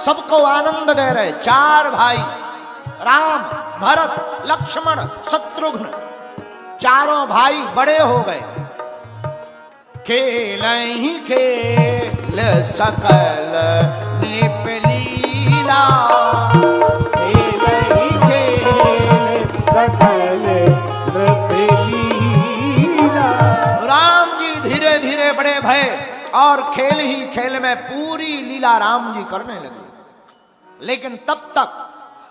सबको आनंद दे रहे। चार भाई राम, भरत, लक्ष्मण, शत्रुघ्न, चारों भाई बड़े हो गए। खेल ही खेल सकल नृप लीला, खेल ही खेल सकल नृप लीला। राम जी धीरे धीरे बड़े भय और खेल ही खेल में पूरी लीला राम जी करने लगे। लेकिन तब तक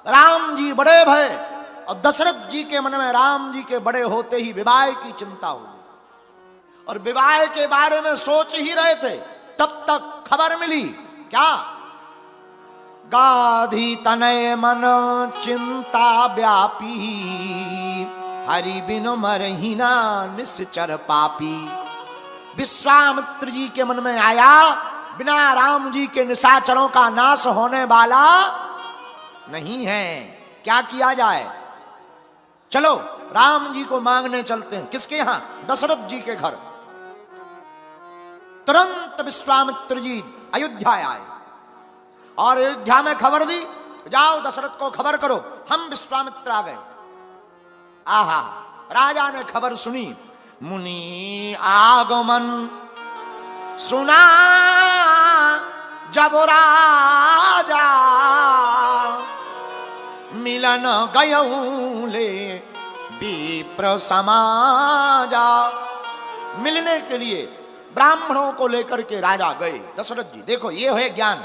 राम जी बड़े भय और दशरथ जी के मन में राम जी के बड़े होते ही विवाह की चिंता हो गई और विवाह के बारे में सोच ही रहे थे। तब तक खबर मिली क्या? गाधी तनय मन चिंता व्यापी, हरि बिनु मरहिना निश्चर पापी। विश्वामित्र जी के मन में आया बिना राम जी के निशाचरों का नाश होने वाला नहीं है, क्या किया जाए? चलो राम जी को मांगने चलते हैं। किसके यहां? दशरथ जी के घर। तुरंत विश्वामित्र जी अयोध्या आए और अयोध्या में खबर दी, जाओ दशरथ को खबर करो हम विश्वामित्र आ गए। आहा, राजा ने खबर सुनी। मुनि आगमन सुना जब राजा, मिलन गयऊ ले विप्र समाजा। मिलने के लिए ब्राह्मणों को लेकर के राजा गए। दशरथ जी देखो, ये है ज्ञान,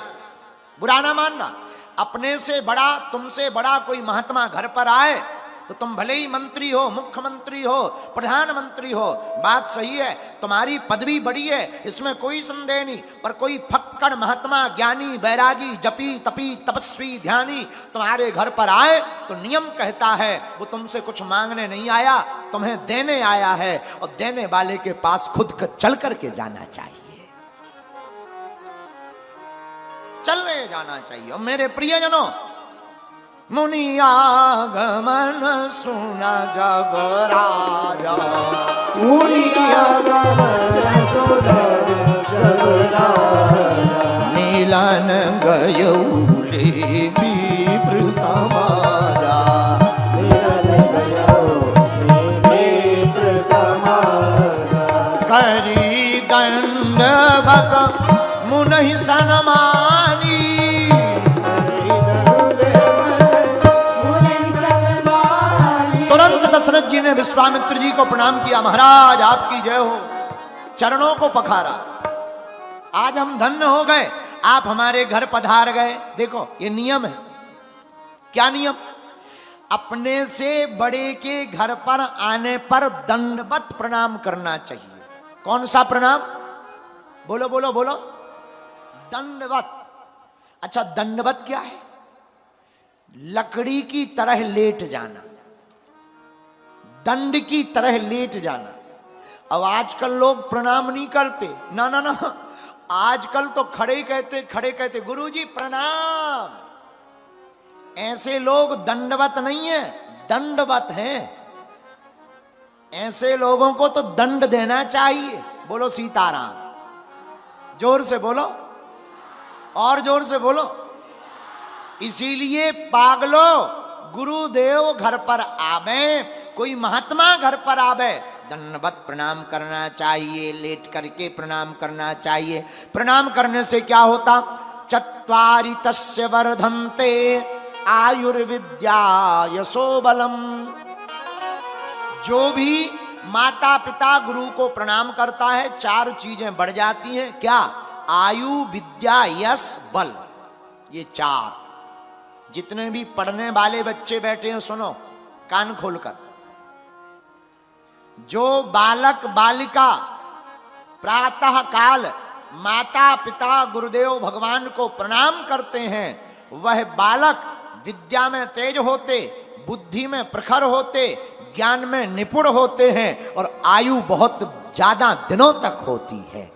बुरा ना मानना। अपने से बड़ा, तुमसे बड़ा कोई महात्मा घर पर आए तो तुम भले ही मंत्री हो, मुख्यमंत्री हो, प्रधानमंत्री हो, बात सही है, तुम्हारी पदवी बड़ी है, इसमें कोई संदेह नहीं। पर कोई फक्कड़ महात्मा, ज्ञानी, बैरागी, जपी तपी तपस्वी ध्यानी तुम्हारे घर पर आए तो नियम कहता है वो तुमसे कुछ मांगने नहीं आया, तुम्हें देने आया है। और देने वाले के पास खुद चल करके जाना चाहिए, चलने जाना चाहिए। और मेरे प्रियजनों, मुनि आगमन सुना जब राजा, मुनि आगमन सुना जब राजा, मिलन गयऊ ले विप्र समाजा। मिलन गयऊ ले विप्र समाजा। करी दंडवत मुनि सन्मानी, तुरंत दशरथ जी ने विश्वामित्र जी को प्रणाम किया। महाराज आपकी जय हो, चरणों को पखारा। आज हम धन्य हो गए, आप हमारे घर पधार गए। देखो ये नियम है। क्या नियम? अपने से बड़े के घर पर आने पर दंडवत प्रणाम करना चाहिए। कौन सा प्रणाम? बोलो बोलो बोलो। दंडवत। अच्छा, दंडवत क्या है? लकड़ी की तरह लेट जाना, दंड की तरह लेट जाना। अब आजकल लोग प्रणाम नहीं करते, ना ना ना, आजकल तो खड़े कहते, खड़े कहते गुरुजी प्रणाम। ऐसे लोग दंडवत नहीं है, दंडवत हैं। ऐसे लोगों को तो दंड देना चाहिए। बोलो सीताराम, जोर से बोलो, और जोर से बोलो। इसीलिए पागलो, गुरुदेव घर पर आवे, कोई महात्मा घर पर आवे, दंडवत प्रणाम करना चाहिए, लेट करके प्रणाम करना चाहिए। प्रणाम करने से क्या होता? चत्वारि तस्य वर्धन्ते आयुर्विद्या यशो बलम। जो भी माता पिता गुरु को प्रणाम करता है, चार चीजें बढ़ जाती हैं। क्या? आयु, विद्या, यश, बल। ये चार। जितने भी पढ़ने वाले बच्चे बैठे हैं सुनो कान खोलकर। जो बालक बालिका प्रातः काल माता पिता गुरुदेव भगवान को प्रणाम करते हैं, वह बालक विद्या में तेज होते, बुद्धि में प्रखर होते, ज्ञान में निपुण होते हैं और आयु बहुत ज्यादा दिनों तक होती है।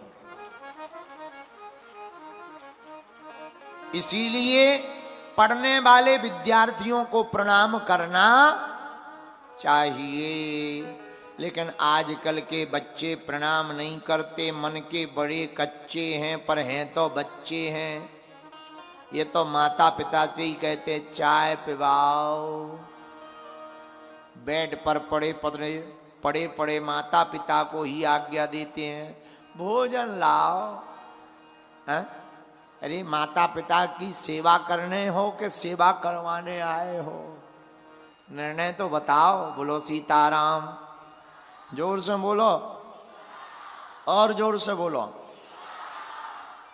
इसीलिए पढ़ने वाले विद्यार्थियों को प्रणाम करना चाहिए। लेकिन आजकल के बच्चे प्रणाम नहीं करते, मन के बड़े कच्चे हैं, पर हैं तो बच्चे हैं। ये तो माता पिता से ही कहते चाय पिवाओ। बेड पर पड़े पड़े माता पिता को ही आज्ञा देते हैं भोजन लाओ। हैं? अरे माता पिता की सेवा करने हो कि सेवा करवाने आए हो? निर्णय तो बताओ। बोलो सीताराम। जोर से बोलो और जोर से बोलो।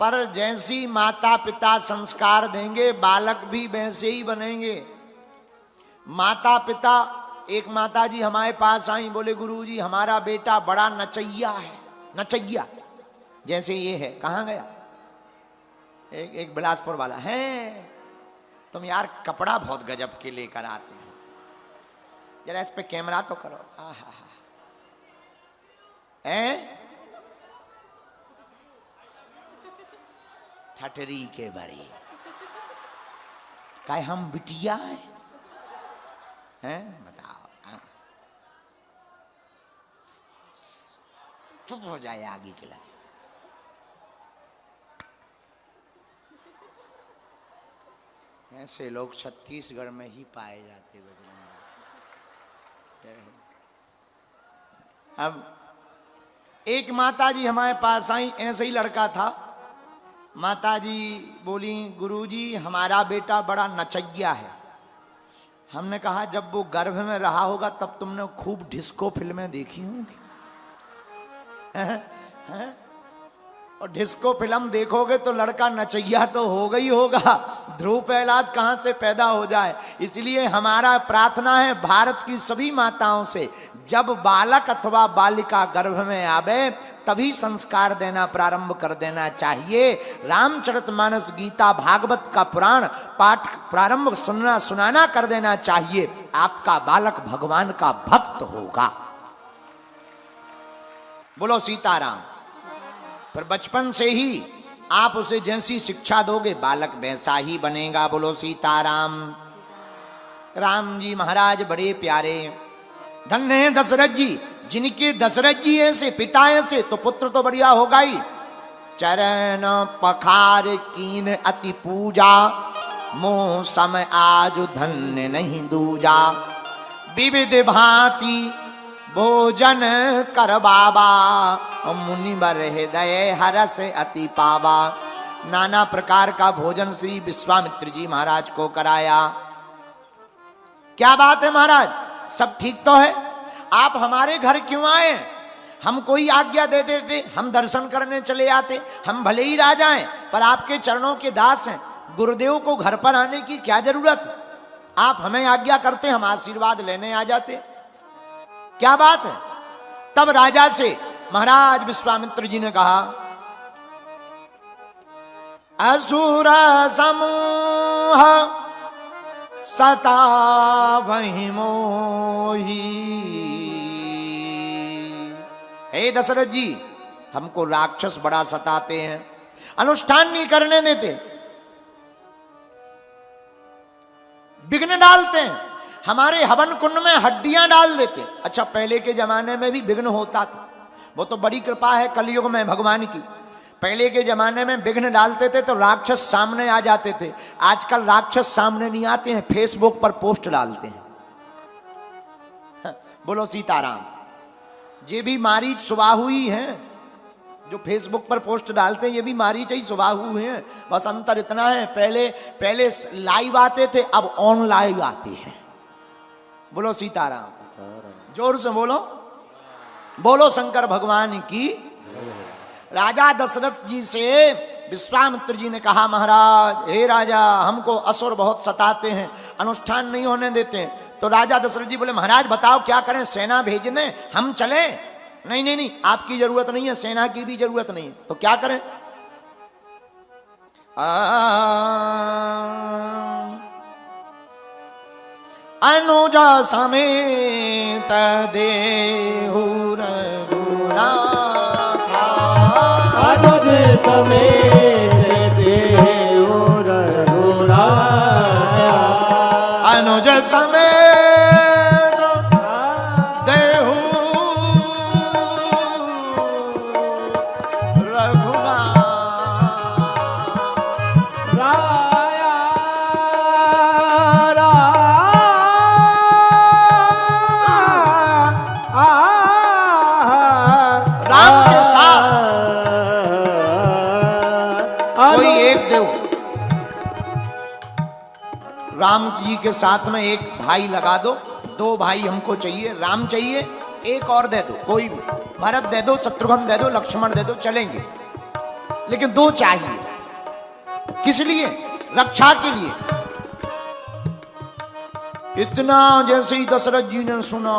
पर जैसी माता पिता संस्कार देंगे बालक भी वैसे ही बनेंगे। माता पिता, एक माता जी हमारे पास आई, बोले गुरुजी हमारा बेटा बड़ा नचैया है। नचैया जैसे ये है। कहाँ गया? एक बिलासपुर वाला है। तुम यार कपड़ा बहुत गजब के लेकर आते हो, जरा इस पे कैमरा तो करो। ठटरी के बड़ी काय हम बिटिया हैं? बताओ। चुप हो जाए आगे के लगे। ऐसे लोग छत्तीसगढ़ में ही पाए जाते बजरंग। अब एक माता जी हमारे पास आई, ऐसे ही लड़का था। माता जी बोली गुरुजी हमारा बेटा बड़ा नचैया है। हमने कहा जब वो गर्भ में रहा होगा तब तुमने खूब डिस्को फिल्में देखी होंगी। और डिस्को फिल्म देखोगे तो लड़का नचैया तो होगा ही होगा। ध्रुव प्रहलाद कहां से पैदा हो जाए। इसलिए हमारा प्रार्थना है भारत की सभी माताओं से, जब बालक अथवा बालिका गर्भ में आवे तभी संस्कार देना प्रारंभ कर देना चाहिए। रामचरितमानस, गीता, भागवत का पुराण पाठ प्रारंभ सुनाना कर देना चाहिए। आपका बालक भगवान का भक्त होगा। बोलो सीताराम। पर बचपन से ही आप उसे जैसी शिक्षा दोगे बालक वैसा ही बनेगा। बोलो सीताराम। राम जी महाराज बड़े प्यारे, धन्य है दशरथ जी। जिनके दशरथ जी ऐसे पिता ऐसे तो पुत्र तो बढ़िया होगा ही। चरण पखार कीन अति पूजा, मोह सम आज धन्य नहीं दूजा। विविध भांति भोजन कर बाबा, मुनि बर हृदय हरस अति पावा। नाना प्रकार का भोजन श्री विश्वामित्र जी महाराज को कराया। क्या बात है महाराज, सब ठीक तो है? आप हमारे घर क्यों आए? हम कोई आज्ञा दे देते, हम दर्शन करने चले आते। हम भले ही राजा हैं पर आपके चरणों के दास हैं। गुरुदेव को घर पर आने की क्या जरूरत? आप हमें आज्ञा करते, हम आशीर्वाद लेने आ जाते। क्या बात है? तब राजा से महाराज विश्वामित्र जी ने कहा, असुर समूह सतावहि मोही। हे दशरथ जी, हमको राक्षस बड़ा सताते हैं, अनुष्ठान नहीं करने देते, विघ्न डालते हैं, हमारे हवन कुंड में हड्डियां डाल देते। अच्छा, पहले के जमाने में भी विघ्न होता था, वो तो बड़ी कृपा है कलयुग में भगवान की। पहले के जमाने में विघ्न डालते थे तो राक्षस सामने आ जाते थे। आजकल राक्षस सामने नहीं आते हैं, फेसबुक पर पोस्ट डालते हैं। बोलो सीताराम। ये भी मारीच स्वभाव ही हैं, जो फेसबुक पर पोस्ट डालते हैं ये भी मारीच ही स्वभाव हैं। बस अंतर इतना है, पहले लाइव आते थे, अब ऑन लाइव आते हैं। बोलो सीताराम। जोर से बोलो, बोलो शंकर भगवान की। राजा दशरथ जी से विश्वामित्र जी ने कहा, महाराज हे राजा, हमको असुर बहुत सताते हैं, अनुष्ठान नहीं होने देते हैं। तो राजा दशरथ जी बोले, महाराज बताओ क्या करें, सेना भेज दें, हम चले? नहीं नहीं नहीं, आपकी जरूरत नहीं है, सेना की भी जरूरत नहीं है। तो क्या करें? अनुजा समेत देहु रघुनाथा, अनुज समेत देहु रघुनाथा, अनुज समेत देहु रघुनाथा। राम जी के साथ में एक भाई लगा दो, 2 भाई हमको चाहिए, राम चाहिए, एक और दे दो, कोई भी, भरत दे दो, शत्रुघ्न दे दो, लक्ष्मण दे दो, चलेंगे, लेकिन 2 चाहिए। किस लिए? रक्षा के लिए। इतना जैसे ही दशरथ जी ने सुना,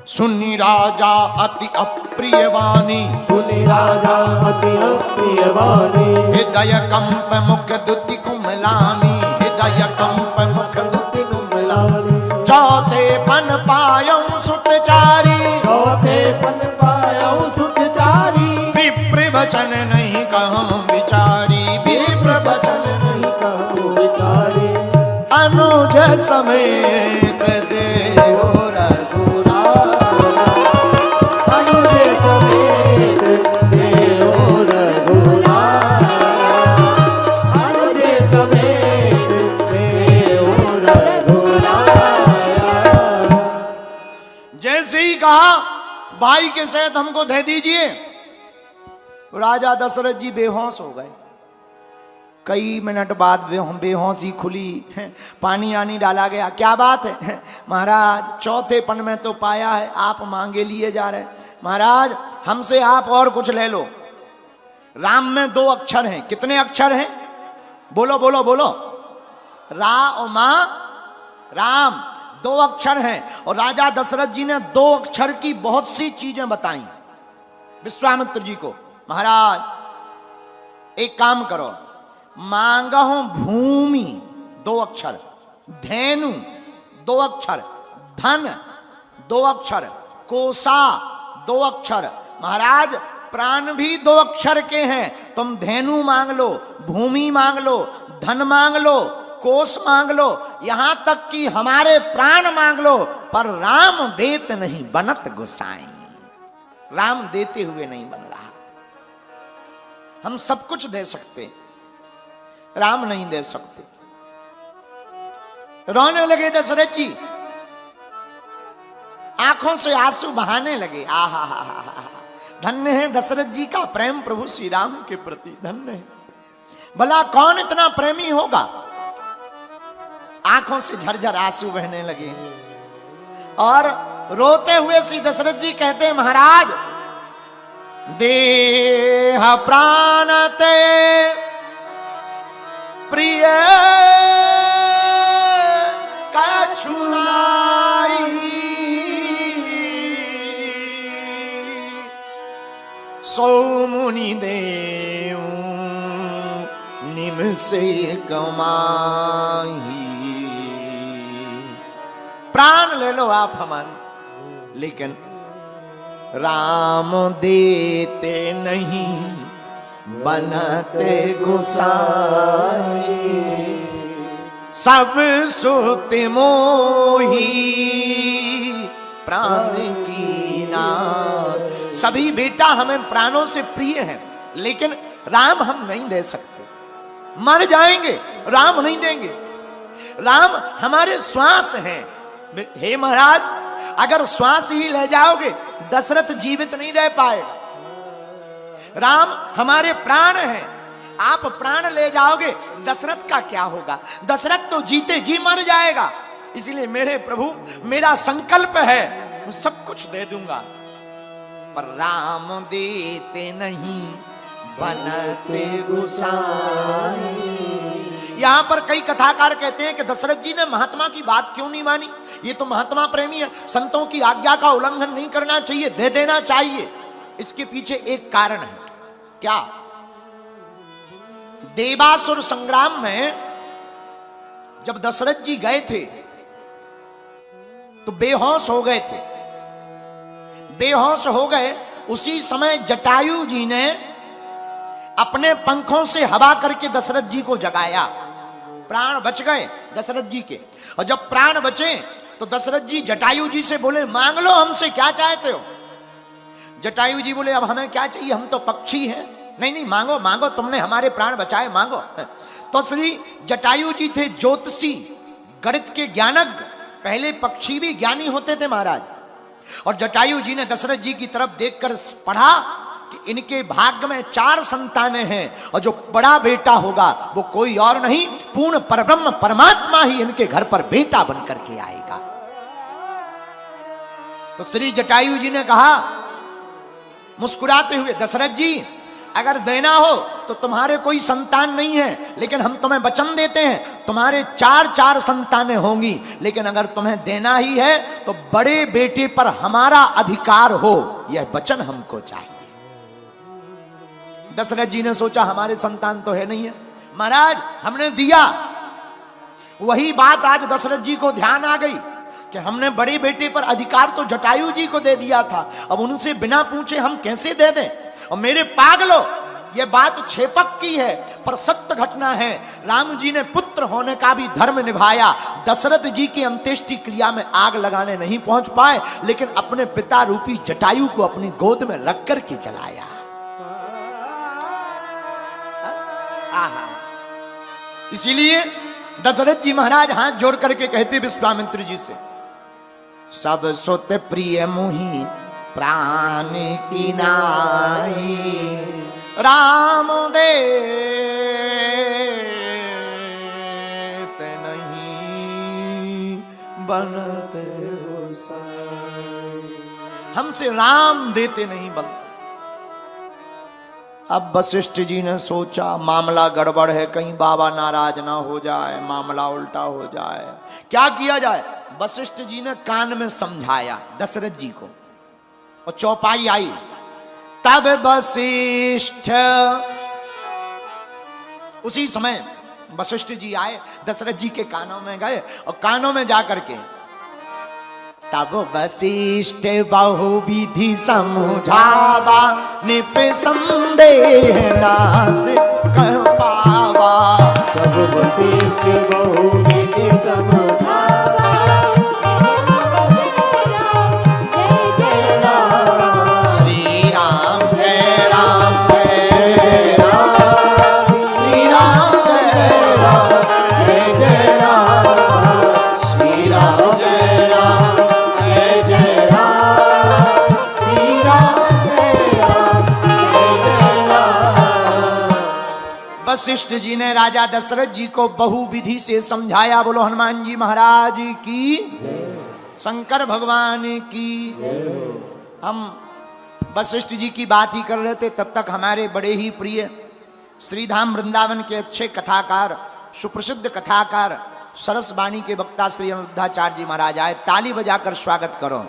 सुनी राजा अति अप्रिय वाणी, सुनी राजा अति अप्रिय वाणी, हृदय कंप मुख दुति कुमलानी, हृदय कंप मुख दुति कुमलानी, चौथे पन पायऊ सुतचारी, चौथे पन पायऊ सुतचारी, विप्र वचन नहीं कहूँ विचारी, विप्र वचन नहीं कहूँ विचारी, अनुज समेत देव रघुराई, अनुज समेत देव रघुराई, अनुज समेत देव रघुराई। जैसे ही कहा भाई के सहित हमको दे दीजिए, राजा दशरथ जी बेहोश हो गए। कई मिनट बाद बेहोशी खुली, पानी आनी डाला गया। क्या बात है महाराज, चौथे पन में तो पाया है, आप मांगे लिए जा रहे। महाराज हमसे आप और कुछ ले लो। राम में 2 अक्षर हैं। कितने अक्षर हैं? बोलो बोलो बोलो। रा और मां राम, 2 अक्षर हैं। और राजा दशरथ जी ने 2 अक्षर की बहुत सी चीजें बताई विश्वामित्र जी को। महाराज एक काम करो, मांगहो भूमि 2 अक्षर, धेनु 2 अक्षर, धन 2 अक्षर, कोसा 2 अक्षर। महाराज प्राण भी 2 अक्षर के हैं। तुम धेनु मांग लो, भूमि मांग लो, धन मांग लो, कोस मांग लो, यहां तक कि हमारे प्राण मांग लो, पर राम देत नहीं बनत गोसाई। राम देते हुए नहीं बन रहा। हम सब कुछ दे सकते, राम नहीं दे सकते। रोने लगे दशरथ जी, आंखों से आंसू बहाने लगे। आहा हा हा हा, धन्य है दशरथ जी का प्रेम प्रभु श्री राम के प्रति, धन्य है। भला कौन इतना प्रेमी होगा? आंखों से झरझर आंसू बहने लगे और रोते हुए श्री दशरथ जी कहते हैं, महाराज देह प्राण ते प्रिय कछुनाई, सो मुनि देव निम से कमाई। प्राण ले लो आप हमारे, लेकिन राम देते नहीं बनते गोसाई। सब सुत मोही प्राण की नाथ। सभी बेटा हमें प्राणों से प्रिय हैं, लेकिन राम हम नहीं दे सकते। मर जाएंगे, राम नहीं देंगे। राम हमारे श्वास हैं। हे महाराज, अगर श्वास ही ले जाओगे दशरथ जीवित नहीं रह पाएगा। राम हमारे प्राण हैं, आप प्राण ले जाओगे दशरथ का क्या होगा? दशरथ तो जीते जी मर जाएगा। इसलिए मेरे प्रभु, मेरा संकल्प है मैं सब कुछ दे दूंगा, पर राम देते नहीं बनते गोसाई। यहां पर कई कथाकार कहते हैं कि दशरथ जी ने महात्मा की बात क्यों नहीं मानी? ये तो महात्मा प्रेमी है, संतों की आज्ञा का उल्लंघन नहीं करना चाहिए, दे देना चाहिए। इसके पीछे एक कारण है। क्या? देवासुर संग्राम में जब दशरथ जी गए थे तो बेहोश हो गए थे। बेहोश हो गए, उसी समय जटायु जी ने अपने पंखों से हवा करके दशरथ जी को जगाया। प्राण बच गए दशरथ जी के। और जब प्राण बचे तो दशरथ जी जटायु जी से बोले, मांग लो हमसे, क्या चाहते हो? जटायु जी बोले, अब हमें क्या चाहिए, हम तो पक्षी हैं। नहीं नहीं, मांगो मांगो, तुमने हमारे प्राण बचाए, मांगो। तो श्री जटायु जी थे ज्योतिषी, गणित के ज्ञानज्ञ, पहले पक्षी भी ज्ञानी होते थे महाराज। और जटायु जी ने दशरथ जी की तरफ देखकर पढ़ा कि इनके भाग्य में 4 संतानें हैं और जो बड़ा बेटा होगा वो कोई और नहीं, पूर्ण परब्रह्म परमात्मा ही इनके घर पर बेटा बन करके आएगा। तो श्री जटायु जी ने कहा मुस्कुराते हुए, दशरथ जी अगर देना हो तो तुम्हारे कोई संतान नहीं है, लेकिन हम तुम्हें वचन देते हैं तुम्हारे 4 संतानें होंगी, लेकिन अगर तुम्हें देना ही है तो बड़े बेटे पर हमारा अधिकार हो, यह वचन हमको चाहिए। दशरथ जी ने सोचा हमारे संतान तो है नहीं है, महाराज हमने दिया। वही बात आज दशरथ जी को ध्यान आ गई कि हमने बड़े बेटे पर अधिकार तो जटायु जी को दे दिया था, अब उनसे बिना पूछे हम कैसे दे दें। और मेरे पागलो, ये बात छेपक की है पर सत्य घटना है। राम जी ने पुत्र होने का भी धर्म निभाया। दशरथ जी की अंत्येष्टि क्रिया में आग लगाने नहीं पहुंच पाए, लेकिन अपने पिता रूपी जटायु को अपनी गोद में रख करके जलाया। इसीलिए दशरथ जी महाराज हाथ जोड़ करके कहते विश्वामित्र जी से, सब सुत प्रिय मुहि प्राण की नाई, राम देते नहीं बनते हमसे राम देते नहीं बनते। अब वशिष्ठ जी ने सोचा मामला गड़बड़ है, कहीं बाबा नाराज ना हो जाए, मामला उल्टा हो जाए, क्या किया जाए। वशिष्ठ जी ने कान में समझाया दशरथ जी को और चौपाई आई। तब वशिष्ठ, उसी समय वशिष्ठ जी आए, दशरथ जी के कानों में गए और कानों में जाकर के तब वशिष्ठ बहुविधि समझावा, निप संदेह नास कह पावा। तब वशिष्ठ बहुविधि समझावा, वशिष्ठ जी ने राजा दशरथ जी को बहुविधि से समझाया। बोलो हनुमान जी महाराज की, शंकर भगवान की। हम वशिष्ठ जी की बात ही कर रहे थे, तब तक हमारे बड़े ही प्रिय श्रीधाम वृंदावन के अच्छे कथाकार, सुप्रसिद्ध कथाकार, सरस वाणी के वक्ता श्री अनिरुद्धाचार्य जी महाराज आए। ताली बजाकर स्वागत करो।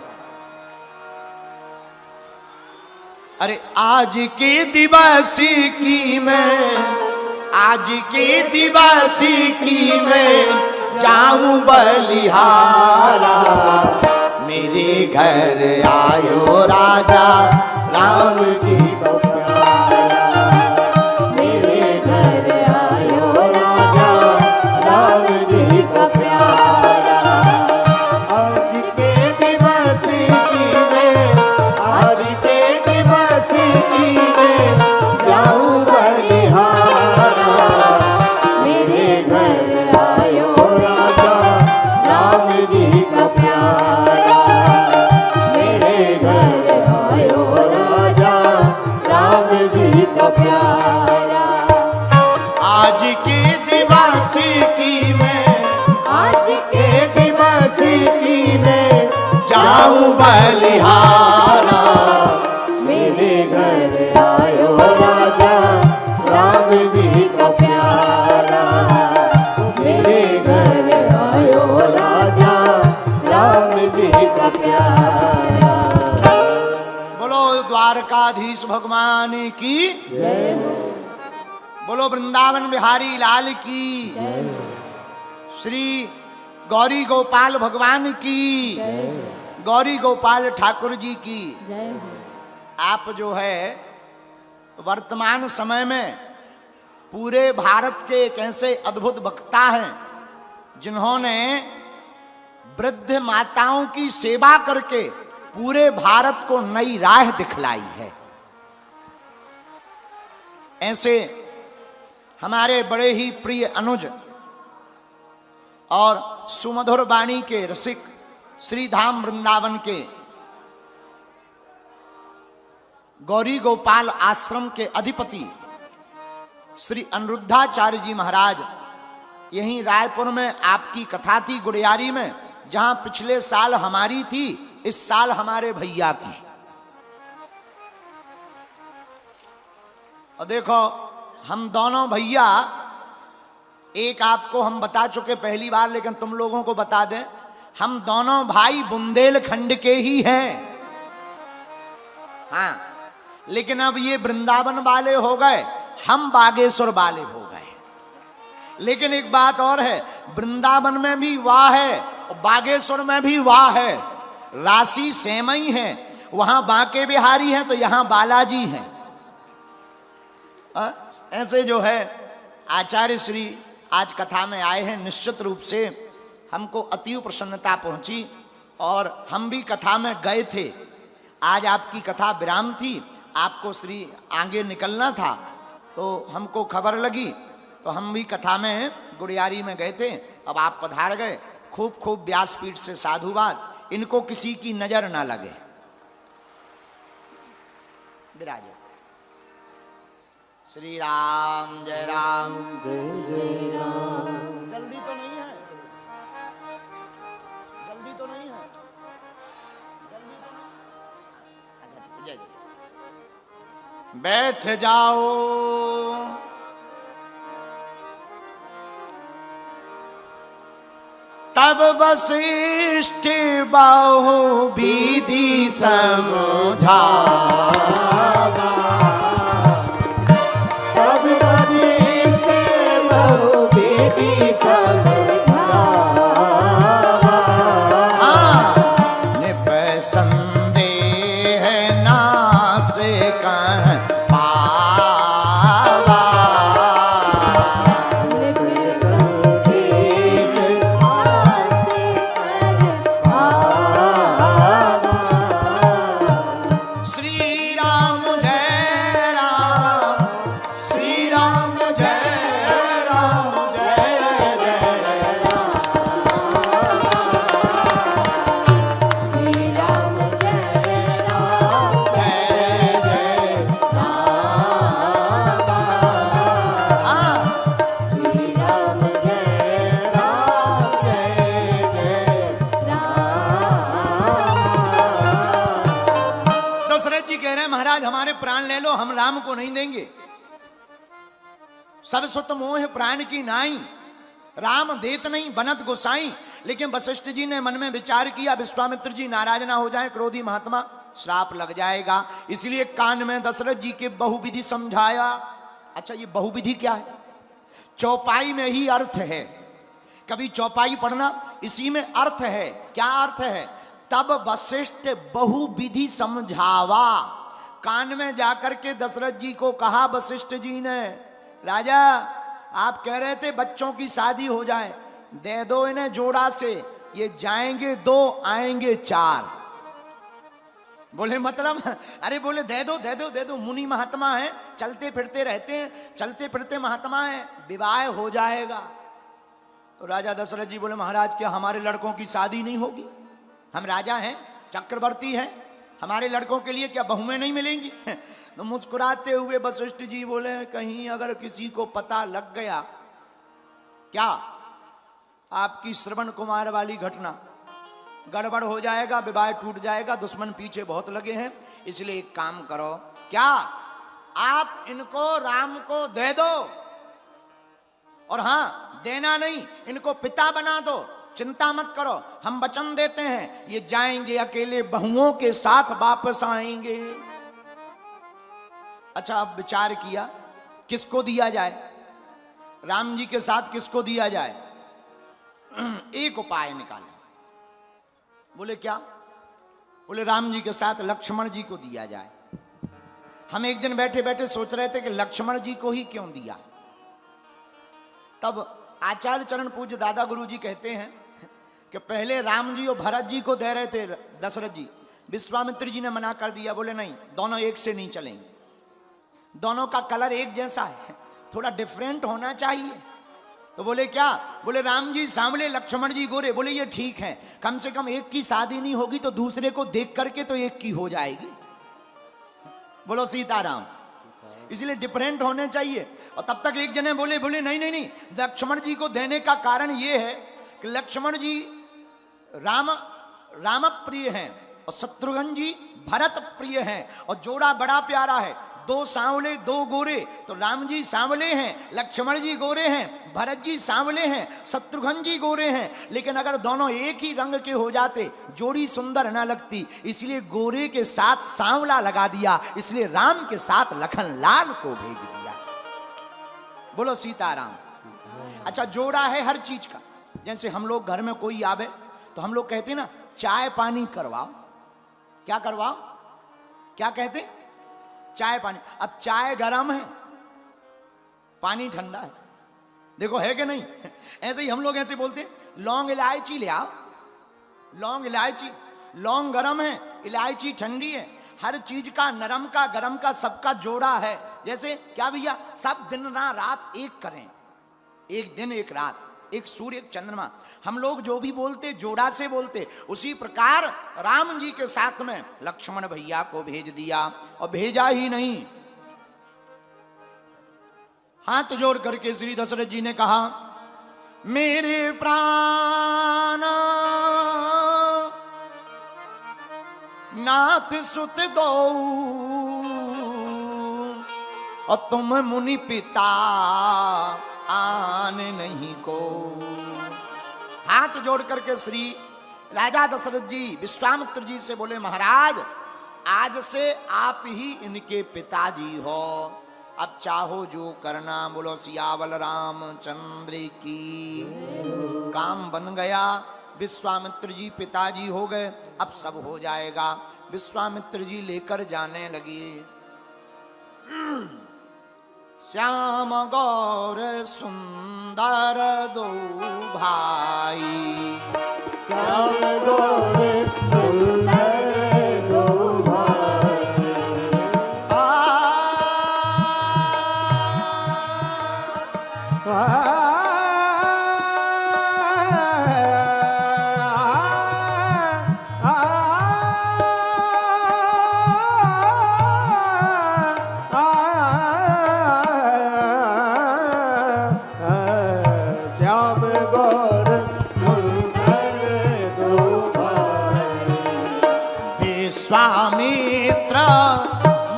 अरे आज के दिवस की मैं, आज के दिवस की मैं जाऊं बलिहारा, मेरे घर आयो राजा राम जी को प्यारा, मेरे घर आयो राजा राम जी का प्यारा। आज के दिवस की मैं, आज के दिवस की मैं जाऊं बलिहारा, मेरे घर आयो राजा राम जी का प्यारा, मेरे घर आयो राजा राम जी का प्यारा। आज के दिवस की मैं, आज के के दिवस की मैं जाऊं बलिहारा, मेरे घर आयो राजा राम जी का प्यारा, मेरे घर आयो राजा राम जी का प्यारा। बोलो द्वारकाधीश भगवान की, जय हो, बोलो वृंदावन बिहारी लाल की, जय हो, श्री गौरी गोपाल भगवान की, जय हो, गौरी गोपाल ठाकुर जी की। जय हो। आप जो है वर्तमान समय में पूरे भारत के एक ऐसे अद्भुत वक्ता हैं जिन्होंने वृद्ध माताओं की सेवा करके पूरे भारत को नई राह दिखलाई है। ऐसे हमारे बड़े ही प्रिय अनुज और सुमधुर वाणी के रसिक श्री धाम वृंदावन के गौरी गोपाल आश्रम के अधिपति श्री अनिरुद्धाचार्य जी महाराज यहीं रायपुर में आपकी कथा थी गुड़ियारी में, जहां पिछले साल हमारी थी, इस साल हमारे भैया की। और देखो हम दोनों भैया, एक आपको हम बता चुके पहली बार, लेकिन तुम लोगों को बता दें, हम दोनों भाई बुंदेलखंड के ही हैं। हाँ, लेकिन अब ये वृंदावन वाले हो गए, हम बागेश्वर वाले हो गए। लेकिन एक बात और है, वृंदावन में भी वाह है और बागेश्वर में भी वाह है, राशि सेम ही है। वहां बांके बिहारी हैं तो यहां बालाजी हैं। ऐसे जो है आचार्य श्री आज कथा में आए हैं, निश्चित रूप से हमको अतीव प्रसन्नता पहुंची और हम भी कथा में गए थे। आज आपकी कथा विराम थी, आपको श्री आगे निकलना था, तो हमको खबर लगी तो हम भी कथा में गुड़ियारी में गए थे। अब आप पधार गए, खूब खूब व्यासपीठ से साधुवाद, इनको किसी की नजर ना लगे। विराजो। श्री राम जय राम जय राम। जल्दी तो नहीं है, जल्दी तो नहीं है, जल्दी तो नहीं। अच्छा जय जय। बैठ जाओ, तब वशिष्ठ बहु विधि समझा, तब वशिष्ठ बहु विधि समझा, निप संदेह नास कह पावा, श्री राम जय राम, श्री राम जय राम, जय जय राम, श्री राम जय राम, जय जय राम। श्री राम जय राम, जय जय दशरथ जी कह रहे हैं महाराज हमारे प्राण ले लो, हम राम को नहीं देंगे। सब सुत मोह प्राण की नाई, राम देत नहीं बनत गोसाई। लेकिन वशिष्ठ जी ने मन में विचार किया, विश्वामित्र जी नाराज ना हो जाए, क्रोधी महात्मा, श्राप लग जाएगा। इसलिए कान में दशरथ जी के बहुविधि समझाया। अच्छा ये बहुविधि क्या है? चौपाई में ही अर्थ है, कभी चौपाई पढ़ना, इसी में अर्थ है। क्या अर्थ है? तब वशिष्ठ बहुविधि समझावा। कान में जाकर के दशरथ जी को कहा वशिष्ठ जी ने, राजा आप कह रहे थे बच्चों की शादी हो जाए, दे दो इन्हें जोड़ा से, ये जाएंगे 2 आएंगे 4। बोले मतलब? अरे बोले दे दो दे दो दे दो, मुनि महात्मा है, चलते फिरते रहते हैं, चलते फिरते महात्मा है, विवाह हो जाएगा। तो राजा दशरथ जी बोले महाराज क्या हमारे लड़कों की शादी नहीं होगी? हम राजा हैं, चक्रवर्ती हैं, हमारे लड़कों के लिए क्या बहुएं नहीं मिलेंगी? तो मुस्कुराते हुए वशिष्ठ जी बोले कहीं अगर किसी को पता लग गया, क्या आपकी श्रवण कुमार वाली घटना, गड़बड़ हो जाएगा, विवाह टूट जाएगा, दुश्मन पीछे बहुत लगे हैं। इसलिए एक काम करो, क्या आप इनको राम को दे दो, और हां देना नहीं, इनको पिता बना दो, चिंता मत करो, हम वचन देते हैं ये जाएंगे अकेले बहुओं के साथ वापस आएंगे। अच्छा अब विचार किया किसको दिया जाए, राम जी के साथ किसको दिया जाए? एक उपाय निकाला। बोले क्या? बोले राम जी के साथ लक्ष्मण जी को दिया जाए। हम एक दिन बैठे बैठे सोच रहे थे कि लक्ष्मण जी को ही क्यों दिया। तब आचार्य चरण पूज्य दादा गुरु जी कहते हैं कि पहले राम जी और भरत जी को दे रहे थे दशरथ जी, विश्वामित्र जी ने मना कर दिया, बोले नहीं दोनों एक से नहीं चलेंगे, दोनों का कलर एक जैसा है, थोड़ा डिफरेंट होना चाहिए। तो बोले क्या? बोले राम जी सांवले लक्ष्मण जी गोरे। बोले ये ठीक है, कम से कम एक की शादी नहीं होगी तो दूसरे को देख करके तो एक की हो जाएगी। बोलो सीताराम। इसलिए डिफरेंट होने चाहिए। और तब तक एक जने बोले बोले नहीं नहीं नहीं, लक्ष्मण जी को देने का कारण ये है कि लक्ष्मण जी राम प्रिय हैं और शत्रुघ्न जी भरत प्रिय हैं और जोड़ा बड़ा प्यारा है, दो सांवले दो गोरे। तो राम जी सांवले हैं, लक्ष्मण जी गोरे हैं, भरत जी सांवले हैं, शत्रुघ्न जी गोरे हैं। लेकिन अगर दोनों एक ही रंग के हो जाते जोड़ी सुंदर ना लगती, इसलिए गोरे के साथ सांवला लगा दिया, इसलिए राम के साथ लखन लाल को भेज दिया। बोलो सीताराम। अच्छा, जोड़ा है हर चीज का। जैसे हम लोग घर में कोई आवे तो हम लोग कहते ना चाय पानी करवाओ। क्या करवाओ? क्या कहते? चाय पानी। अब चाय गरम है, पानी ठंडा है। देखो है कि नहीं? ऐसे ही हम लोग ऐसे बोलते लौंग इलायची ले आओ। लौंग इलायची, लौंग गरम है, इलायची ठंडी है। हर चीज का नरम का गरम का सबका जोड़ा है। जैसे क्या भैया, सब दिन ना रात एक करें, एक दिन एक रात, एक सूर्य एक चंद्रमा। हम लोग जो भी बोलते जोड़ा से बोलते। उसी प्रकार राम जी के साथ में लक्ष्मण भैया को भेज दिया। और भेजा ही नहीं, हाथ जोड़ करके श्री दशरथ जी ने कहा, मेरे प्राण नाथ सुत दो और तुम मुनि पिता आने नहीं को। हाथ जोड़ करके श्री राजा दशरथ जी विश्वामित्र जी से बोले, महाराज आज से आप ही इनके पिताजी हो, अब चाहो जो करना। बोलो सियावल रामचंद्र की। काम बन गया, विश्वामित्र जी पिताजी हो गए, अब सब हो जाएगा। विश्वामित्र जी लेकर जाने लगे। श्याम गौर सुंदर दो भाई, श्याम गौर सुंदर दो भाई। श्याम गौर सुंदर दो भाई। विश्वामित्र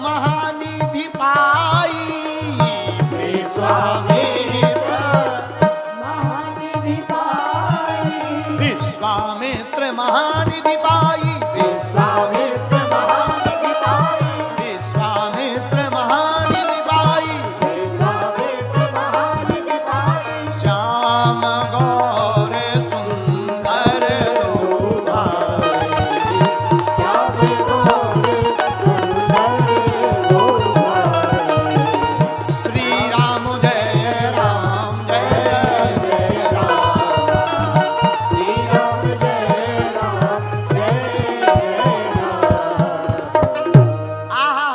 महानिधि पाई, विश्वामित्र महानिधि पाई, विश्वामित्र महानिधि पाई, विश्वामित्र महानिधि पाई, विश्वामित्र महानिधि पाई। विश्वामित्र महानिधि पाई। श्याम गौर सुंदर दो भाई, श्याम गौर सुंदर दो भाई। श्री राम जय राम जय जय राम। श्री राम जय राम जय जय राम। आहा,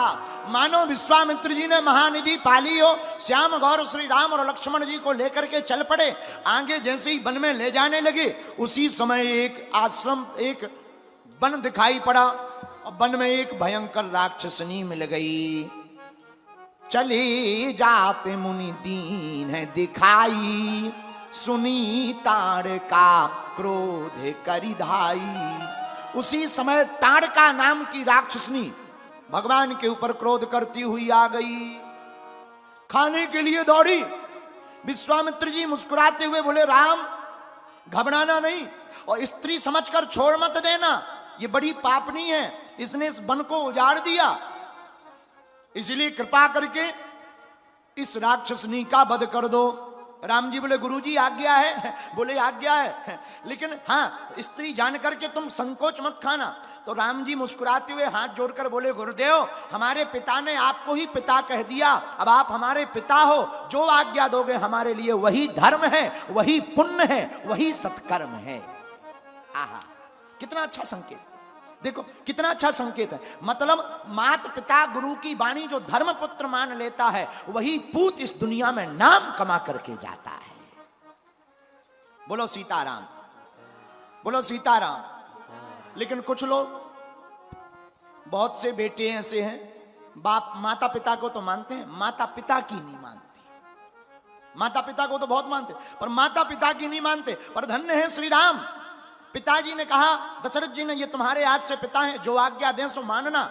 मानो विश्वामित्र जी ने महानिधि पाली हो। श्याम गौर श्री राम और लक्ष्मण जी को लेकर के चल पड़े। आगे जैसे ही वन में ले जाने लगे, उसी समय एक आश्रम, एक वन दिखाई पड़ा और वन में एक भयंकर राक्षसनी मिल गई। चले जाते मुनि दीन है दिखाई, सुनी ताड़का क्रोध करिधाई। उसी समय ताड़का नाम की राक्षसनी भगवान के ऊपर क्रोध करती हुई आ गई, खाने के लिए दौड़ी। विश्वामित्र जी मुस्कुराते हुए बोले, राम घबराना नहीं और स्त्री समझकर छोड़ मत देना, ये बड़ी पापनी है, इसने इस वन को उजाड़ दिया, इसलिए कृपा करके इस राक्षसनी का वध कर दो। राम जी बोले, गुरुजी आज्ञा है। बोले आज्ञा है, लेकिन हाँ स्त्री जान करके तुम संकोच मत खाना। तो राम जी मुस्कुराते हुए हाथ जोड़कर बोले, गुरुदेव हमारे पिता ने आपको ही पिता कह दिया, अब आप हमारे पिता हो, जो आज्ञा दोगे हमारे लिए वही धर्म है, वही पुण्य है, वही सत्कर्म है। आहा, कितना अच्छा संकेत, देखो कितना अच्छा संकेत है। मतलब माता पिता गुरु की वाणी जो धर्म पुत्र मान लेता है, वही पूत इस दुनिया में नाम कमा करके जाता है। बोलो सीताराम, बोलो सीताराम। लेकिन कुछ लोग, बहुत से बेटे ऐसे हैं बाप माता पिता को तो मानते हैं, माता पिता की नहीं मानते। माता पिता को तो बहुत मानते, पर माता पिता की नहीं मानते। पर धन्य है श्री राम, पिताजी ने कहा दशरथ जी ने, ये तुम्हारे हाथ से पिता है, जो आज्ञा दें सो मानना।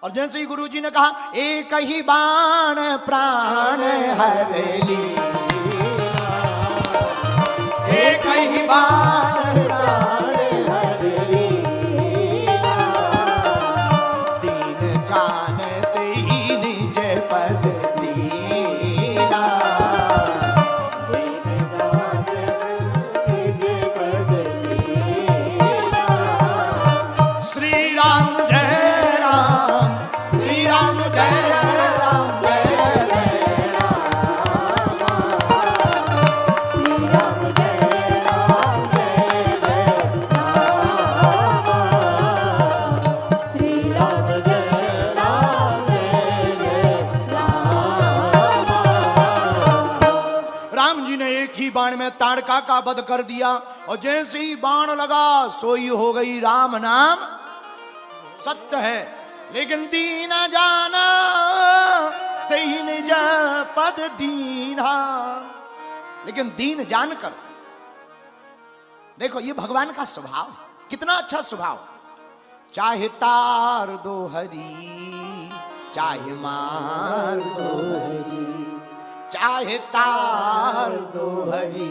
और जैसे ही गुरु जी ने कहा, एक ही बाण प्राण हरेली, एक ही बाण प्राण हरेली, दीन जानते ही निज पद दीना, श्री राम जय राम, श्री राम जय राम, जय जय राम, श्री राम जय राम, जय जय राम, श्री राम जय राम, जय जय राम। राम जी ने एक ही बाण में ताड़का का वध कर दिया, और जैसे ही बाण लगा सोई हो गई राम नाम सत्य है। लेकिन दीना जाना तेहि निज पद दीना, लेकिन दीन जानकर देखो, ये भगवान का स्वभाव, कितना अच्छा स्वभाव। चाहे तार दो हरी, चाहे मार दो हरी, चाहे तार दो हरी,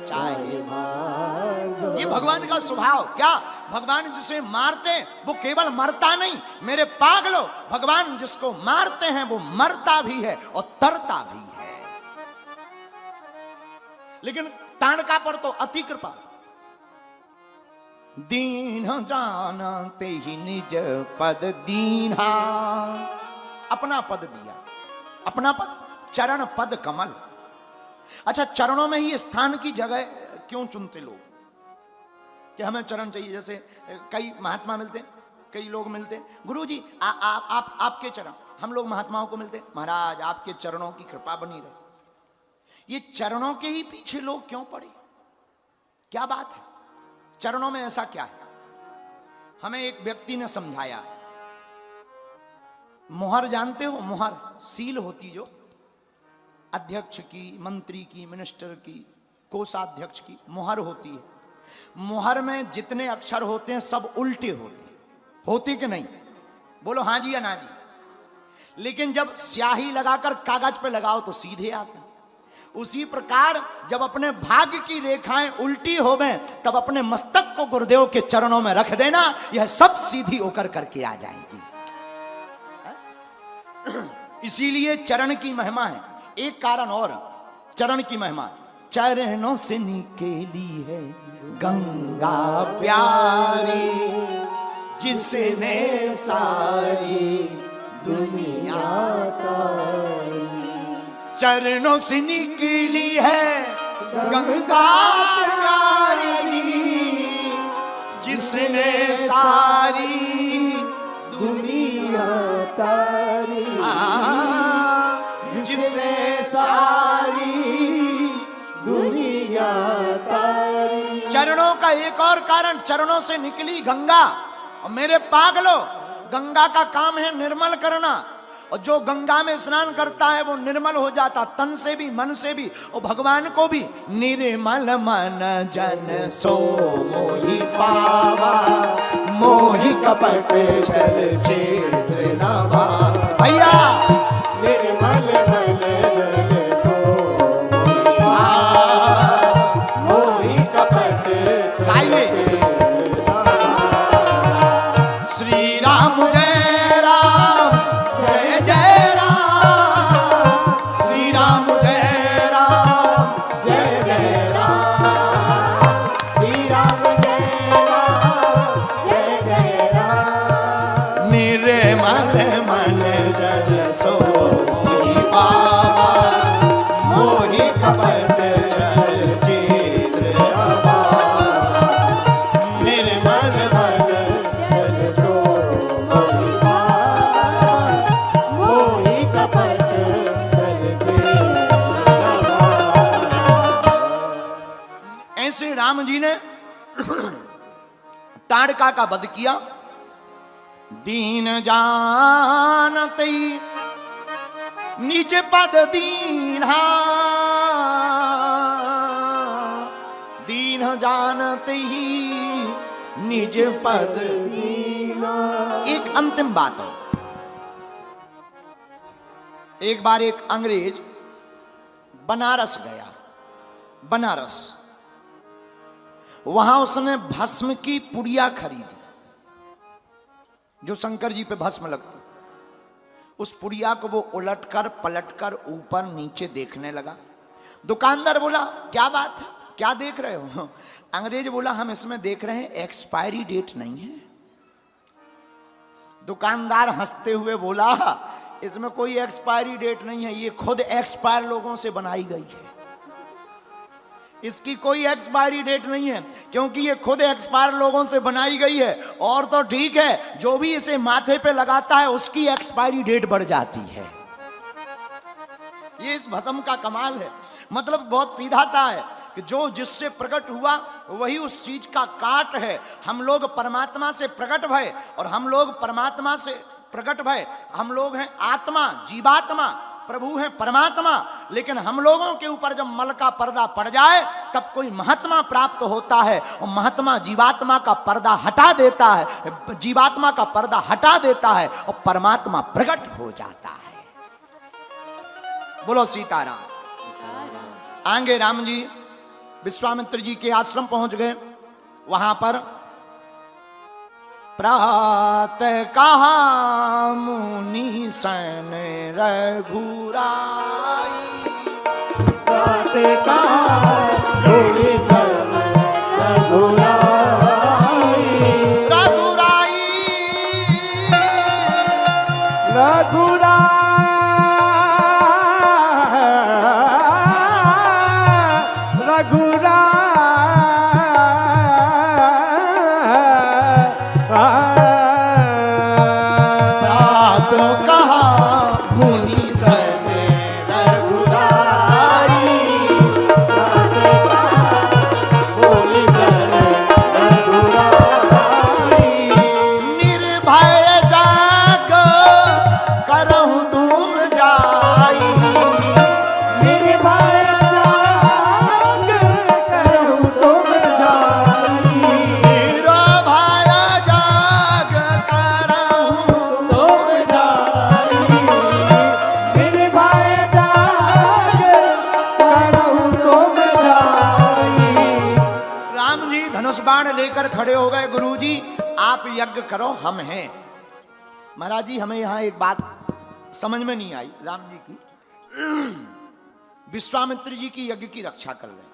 चाहे मार दो। ये भगवान का स्वभाव। क्या भगवान जिसे मारते वो केवल मरता नहीं, मेरे पागलों, भगवान जिसको मारते हैं वो मरता भी है और तरता भी है। लेकिन ताड़का पर तो अति कृपा। दीन जानते ही निज पद दीन्हा, अपना पद दिया, अपना पद, चरण पद कमल। अच्छा, चरणों में ही स्थान की जगह क्यों चुनते लोग कि हमें चरण चाहिए? जैसे कई महात्मा मिलते, कई लोग मिलते, गुरुजी आपके चरण, हम लोग महात्माओं को मिलते, महाराज आपके चरणों की कृपा बनी रहे। ये चरणों के ही पीछे लोग क्यों पड़े? क्या बात है? चरणों में ऐसा क्या है? हमें एक व्यक्ति ने समझाया। मुहर जानते हो? मुहर सील होती जो अध्यक्ष की, मंत्री की, मिनिस्टर की, कोषाध्यक्ष की मुहर होती है। मुहर में जितने अक्षर होते हैं सब उल्टे होते कि नहीं? बोलो हाँ जी या ना जी। लेकिन जब स्याही लगाकर कागज पे लगाओ तो सीधे आते हैं। उसी प्रकार जब अपने भाग्य की रेखाएं उल्टी होवें तब अपने मस्तक को गुरुदेव के चरणों में रख देना, यह सब सीधी होकर करके आ जाएगी। इसीलिए चरण की महिमा है। एक कारण और, चरण की महिमा, चरणों से निकली है गंगा प्यारी, जिसने सारी दुनिया तारी। चरणों से निकली है गंगा प्यारी, जिसने सारी दुनिया तारी, जिसने सारी दुनिया तारी। चरणों का एक और कारण, चरणों से निकली गंगा। और मेरे पागलों, गंगा का काम है निर्मल करना, और जो गंगा में स्नान करता है वो निर्मल हो जाता, तन से भी मन से भी, और भगवान को भी। निर्मल मन जन सो मोहि पावा, मोहि कपट छल छेत्र न भावा। भैया निर्मल मन जन सो मोहि कपट छल छेत्र न भावा। श्री राम जय राम, जय जय राम, श्री राम जय राम, जय जय राम, श्री राम जय राम, जय जय राम। निर्मल मन जन सो मोहि पावा, मोहि कपट छल छेत्र न भावा। निर्मल मन जन सो मोहि पावा, मोहि कपट छल छेत्र न भावा। ऐसे राम जी ने ताड़का का वध किया, दीन जानते ही निज पद दीन्हा, दीन जानते ही निज पद दीन्हा। एक अंतिम बात हो, एक बार एक अंग्रेज बनारस गया, बनारस, वहां उसने भस्म की पुड़िया खरीदी, जो शंकर जी पे भस्म लगती। उस पुड़िया को वो उलटकर पलटकर ऊपर नीचे देखने लगा। दुकानदार बोला क्या बात है, क्या देख रहे हो? अंग्रेज बोला हम इसमें देख रहे हैं एक्सपायरी डेट नहीं है। दुकानदार हंसते हुए बोला इसमें कोई एक्सपायरी डेट नहीं है, ये खुद एक्सपायर लोगों से बनाई गई है, इसकी कोई एक्सपायरी डेट नहीं है, क्योंकि ये खुद एक्सपायर लोगों से बनाई गई है। और तो ठीक है, जो भी इसे माथे पे लगाता है उसकी एक्सपायरी डेट बढ़ जाती है। ये इस भस्म का कमाल है। मतलब बहुत सीधा सा है कि जो जिससे प्रकट हुआ वही उस चीज का काट है। हम लोग परमात्मा से प्रकट भय, और हम लोग परमात्मा से प्रकट भय, हम लोग हैं आत्मा, जीवात्मा, प्रभु है परमात्मा। लेकिन हम लोगों के ऊपर जब मल का पर्दा पड़ जाए तब कोई महात्मा प्राप्त होता है, और महात्मा जीवात्मा का पर्दा हटा देता है, जीवात्मा का पर्दा हटा देता है और परमात्मा प्रकट हो जाता है। बोलो सीताराम। आगे राम जी विश्वामित्र जी के आश्रम पहुंच गए। वहां पर प्रातः कहा मुनि सन रघुराई, प्रातः कहा मुनि सन रघुराई, रघुराई लेकर खड़े हो गए। गुरुजी आप यज्ञ करो, हम हैं। महाराज जी हमें यहां एक बात समझ में नहीं आई राम जी की। विश्वामित्र जी की यज्ञ की रक्षा कर रहे,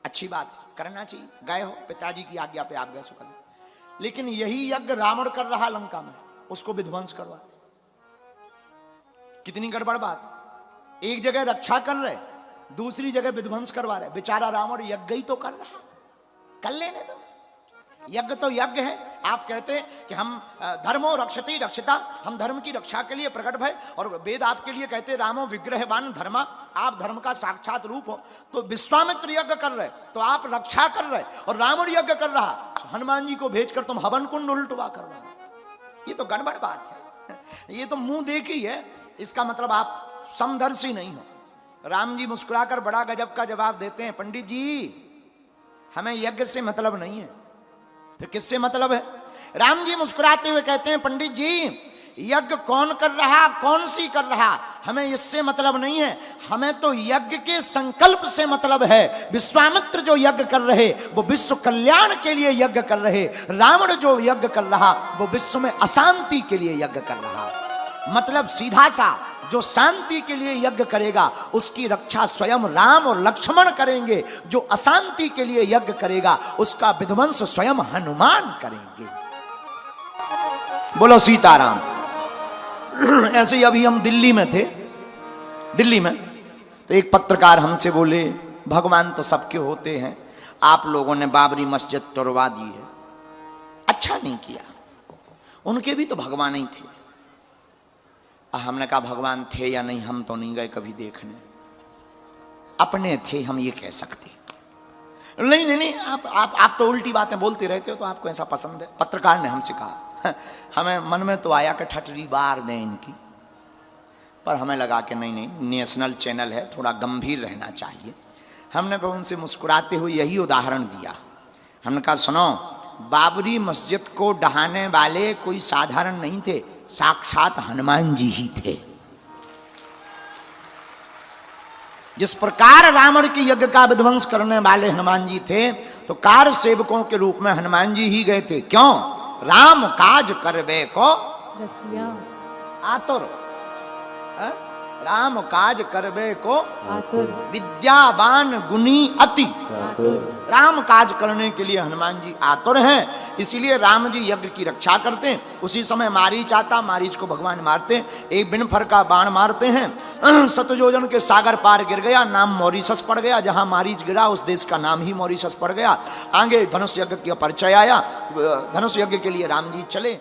अच्छी बात है, करना चाहिए। गए हो पिताजी की आज्ञा पे आप गए सो कर, लेकिन यही यज्ञ रावण कर रहा लंका में, उसको विध्वंस करवा। कितनी गड़बड़ बात। एक जगह रक्षा कर रहे, दूसरी जगह विध्वंस करवा रहे। बेचारा रावण यज्ञ ही तो कर रहा, कर लेने दो। यज्ञ तो यज्ञ है। आप कहते हैं कि हम धर्मो रक्षति रक्षिता, हम धर्म की रक्षा के लिए प्रकट भय, और वेद आपके लिए कहते हैं रामो विग्रहवान धर्मा, आप धर्म का साक्षात रूप हो। तो विश्वामित्र यज्ञ कर रहे तो आप रक्षा कर रहे, और रावण यज्ञ कर रहा, हनुमान जी को भेजकर तुम हवन कुंड उल्टवा करवा। ये तो गड़बड़ बात है, ये तो मुंह देखी है। इसका मतलब आप समदर्शी नहीं हो। राम जी मुस्कुराकर बड़ा गजब का जवाब देते हैं, पंडित जी हमें यज्ञ से मतलब नहीं है। फिर किससे मतलब है? राम जी मुस्कुराते हुए कहते हैं, पंडित जी यज्ञ कौन कर रहा, कौन सी कर रहा, हमें इससे मतलब नहीं है। हमें तो यज्ञ के संकल्प से मतलब है। विश्वामित्र जो यज्ञ कर रहे वो विश्व कल्याण के लिए यज्ञ कर रहे, रावण जो यज्ञ कर रहा वो विश्व में अशांति के लिए यज्ञ कर रहा। मतलब सीधा सा, जो शांति के लिए यज्ञ करेगा उसकी रक्षा स्वयं राम और लक्ष्मण करेंगे, जो अशांति के लिए यज्ञ करेगा उसका विध्वंस स्वयं हनुमान करेंगे। बोलो सीताराम। ऐसे ही अभी हम दिल्ली में थे, दिल्ली में तो एक पत्रकार हमसे बोले, भगवान तो सबके होते हैं, आप लोगों ने बाबरी मस्जिद तोड़वा दी है, अच्छा नहीं किया, उनके भी तो भगवान ही थे। हमने कहा भगवान थे या नहीं हम तो नहीं गए कभी देखने, अपने थे हम ये कह सकते। नहीं नहीं नहीं, आप तो उल्टी बातें बोलते रहते हो, तो आपको ऐसा पसंद है। पत्रकार ने हमसे कहा हमें मन में तो आया कि ठटरी बार दें इनकी, पर हमें लगा कि नहीं नहीं, नेशनल चैनल है, थोड़ा गंभीर रहना चाहिए। हमने फिर उनसे मुस्कुराते हुए यही उदाहरण दिया। हमने कहा सुनो, बाबरी मस्जिद को ढहाने वाले कोई साधारण नहीं थे, साक्षात हनुमान जी ही थे। जिस प्रकार रावण के यज्ञ का विध्वंस करने वाले हनुमान जी थे, तो कार सेवकों के रूप में हनुमान जी ही गए थे। क्यों? राम काज करवे को रसिया आतुर, राम काज करवे को आतुर विद्यावान गुणी अति। आतुर राम काज करने के लिए हनुमान जी आतुर हैं, इसीलिए राम जी यज्ञ की रक्षा करते हैं। उसी समय मारीच आता, मारीच को भगवान मारते हैं, एक बिनफर का बाण मारते हैं, सतयोजन के सागर पार गिर गया, नाम मॉरिशस पड़ गया। जहां मारीच गिरा उस देश का नाम ही मॉरिशस पड़ गया। आगे धनुष यज्ञ का परिचय आया, धनुष यज्ञ के लिए राम जी चले।